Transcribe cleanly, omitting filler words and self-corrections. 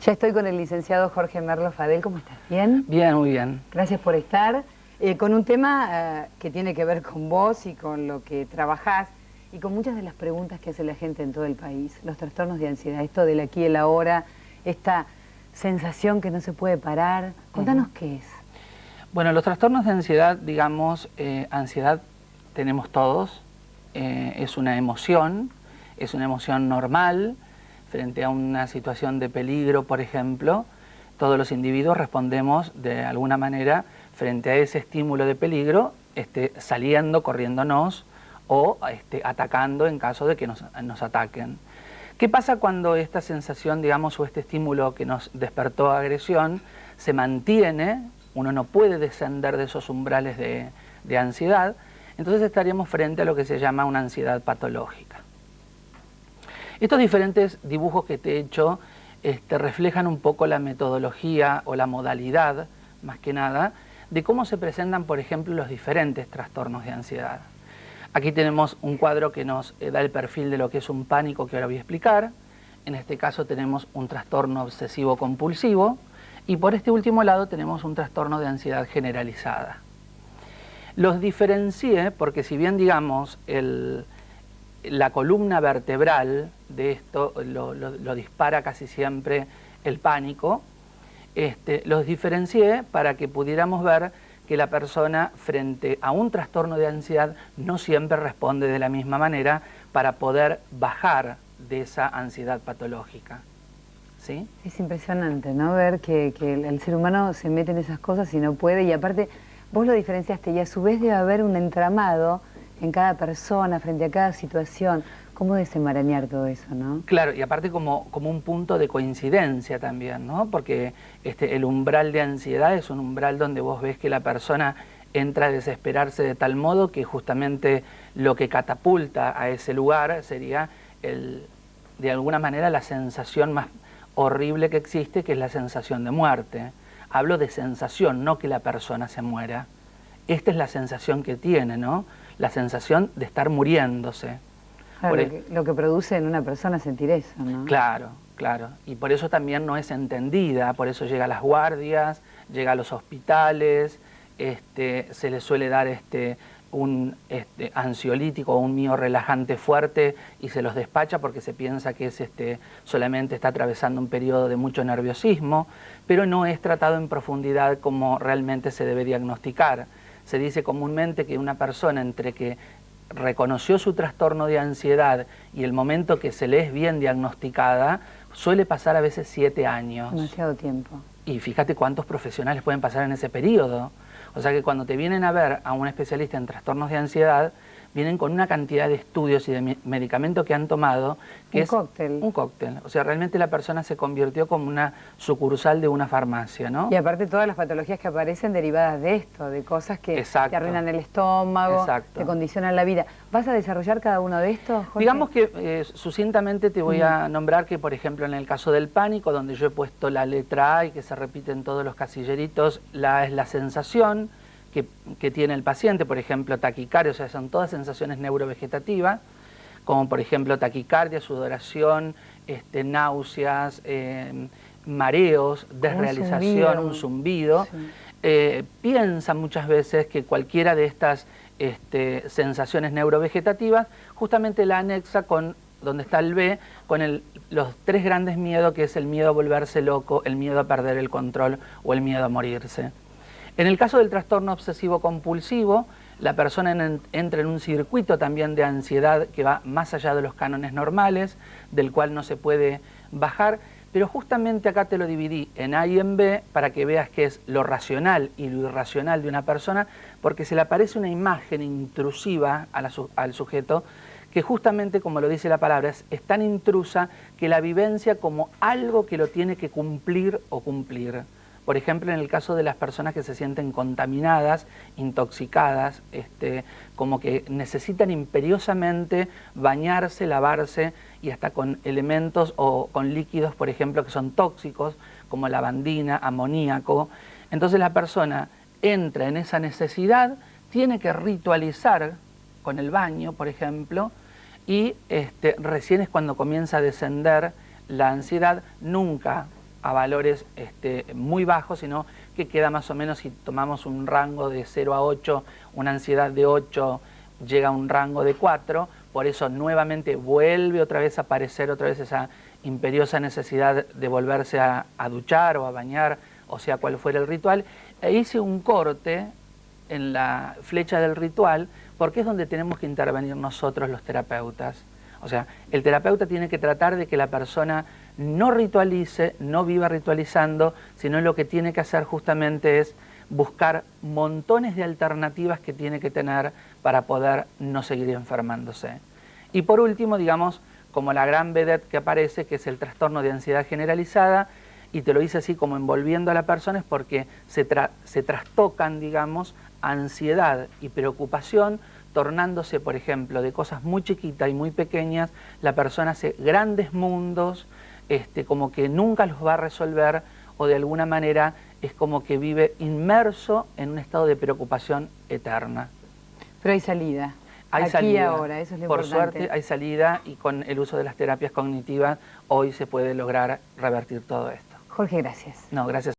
Ya estoy con el licenciado Jorge Merlo Fadel. ¿Cómo estás? ¿Bien? Bien, muy bien. Gracias por estar. Con un tema que tiene que ver con vos y con lo que trabajás y con muchas de las preguntas que hace la gente en todo el país. Los trastornos de ansiedad, esto del aquí y el ahora, esta sensación que no se puede parar. Contanos qué es. Bueno, los trastornos de ansiedad, digamos, ansiedad tenemos todos. Es una emoción normal frente a una situación de peligro, por ejemplo. Todos los individuos respondemos de alguna manera frente a ese estímulo de peligro, saliendo, corriéndonos o atacando en caso de que nos ataquen. ¿Qué pasa cuando esta sensación, digamos, o este estímulo que nos despertó agresión se mantiene? Uno no puede descender de esos umbrales de ansiedad, entonces estaríamos frente a lo que se llama una ansiedad patológica. Estos diferentes dibujos que te he hecho reflejan un poco la metodología o la modalidad, más que nada, de cómo se presentan, por ejemplo, los diferentes trastornos de ansiedad. Aquí tenemos un cuadro que nos da el perfil de lo que es un pánico, que ahora voy a explicar. En este caso tenemos un trastorno obsesivo compulsivo y por este último lado tenemos un trastorno de ansiedad generalizada. Los diferencié porque si bien, digamos, la columna vertebral de esto lo dispara casi siempre el pánico, los diferencié para que pudiéramos ver que la persona frente a un trastorno de ansiedad no siempre responde de la misma manera para poder bajar de esa ansiedad patológica. ¿Sí? Es impresionante, ¿no? Ver que el ser humano se mete en esas cosas y no puede, y aparte vos lo diferenciaste y a su vez debe haber un entramado en cada persona, frente a cada situación. ¿Cómo desenmarañar todo eso, no? Claro, y aparte como un punto de coincidencia también, ¿no? Porque el umbral de ansiedad es un umbral donde vos ves que la persona entra a desesperarse de tal modo que justamente lo que catapulta a ese lugar sería, de alguna manera, la sensación más horrible que existe, que es la sensación de muerte. Hablo de sensación, no que la persona se muera. Esta es la sensación que tiene, ¿no? La sensación de estar muriéndose. Claro, lo que produce en una persona sentir eso, ¿no? Claro, claro. Y por eso también no es entendida, por eso llega a las guardias, llega a los hospitales, se le suele dar un ansiolítico o un miorrelajante fuerte y se los despacha porque se piensa que es solamente está atravesando un periodo de mucho nerviosismo, pero no es tratado en profundidad como realmente se debe diagnosticar. Se dice comúnmente que una persona entre que reconoció su trastorno de ansiedad y el momento que se le es bien diagnosticada, suele pasar a veces 7 años. Demasiado tiempo. Y fíjate cuántos profesionales pueden pasar en ese periodo. O sea que cuando te vienen a ver a un especialista en trastornos de ansiedad, vienen con una cantidad de estudios y de medicamentos que han tomado, que es un cóctel. O sea, realmente la persona se convirtió como una sucursal de una farmacia, ¿no? Y aparte todas las patologías que aparecen derivadas de esto, de cosas que te arruinan el estómago, te condicionan la vida. ¿Vas a desarrollar cada uno de estos, Jorge? Digamos que sucintamente te voy a nombrar que, por ejemplo, en el caso del pánico, donde yo he puesto la letra A y que se repite en todos los casilleritos, la A es la sensación que tiene el paciente, por ejemplo, taquicardia, o sea, son todas sensaciones neurovegetativas, como por ejemplo taquicardia, sudoración, náuseas, mareos, desrealización, un zumbido. Sí. Piensa muchas veces que cualquiera de estas sensaciones neurovegetativas justamente la anexa con, donde está el B, con los 3 grandes miedos, que es el miedo a volverse loco, el miedo a perder el control o el miedo a morirse. En el caso del trastorno obsesivo compulsivo, la persona entra en un circuito también de ansiedad que va más allá de los cánones normales, del cual no se puede bajar, pero justamente acá te lo dividí en A y en B para que veas qué es lo racional y lo irracional de una persona, porque se le aparece una imagen intrusiva al sujeto que justamente, como lo dice la palabra, es tan intrusa que la vivencia como algo que lo tiene que cumplir o cumplir. Por ejemplo, en el caso de las personas que se sienten contaminadas, intoxicadas, como que necesitan imperiosamente bañarse, lavarse y hasta con elementos o con líquidos, por ejemplo, que son tóxicos, como lavandina, amoníaco. Entonces la persona entra en esa necesidad, tiene que ritualizar con el baño, por ejemplo, y recién es cuando comienza a descender la ansiedad. Nunca a valores muy bajos, sino que queda más o menos, si tomamos un rango de 0 a 8, una ansiedad de 8 llega a un rango de 4, por eso nuevamente vuelve otra vez a aparecer otra vez esa imperiosa necesidad de volverse a duchar o a bañar, o sea cual fuera el ritual. E hice un corte en la flecha del ritual, porque es donde tenemos que intervenir nosotros los terapeutas. O sea, el terapeuta tiene que tratar de que la persona no ritualice, no viva ritualizando, sino lo que tiene que hacer justamente es buscar montones de alternativas que tiene que tener para poder no seguir enfermándose. Y por último, digamos, como la gran vedette que aparece, que es el trastorno de ansiedad generalizada, y te lo hice así como envolviendo a la persona, es porque se trastocan, digamos, ansiedad y preocupación, tornándose, por ejemplo, de cosas muy chiquitas y muy pequeñas, la persona hace grandes mundos, como que nunca los va a resolver, o de alguna manera es como que vive inmerso en un estado de preocupación eterna. Pero hay salida. Hay Aquí salida. Y ahora, eso es lo Por importante. suerte hay salida, y con el uso de las terapias cognitivas hoy se puede lograr revertir todo esto. Jorge, gracias. No, gracias.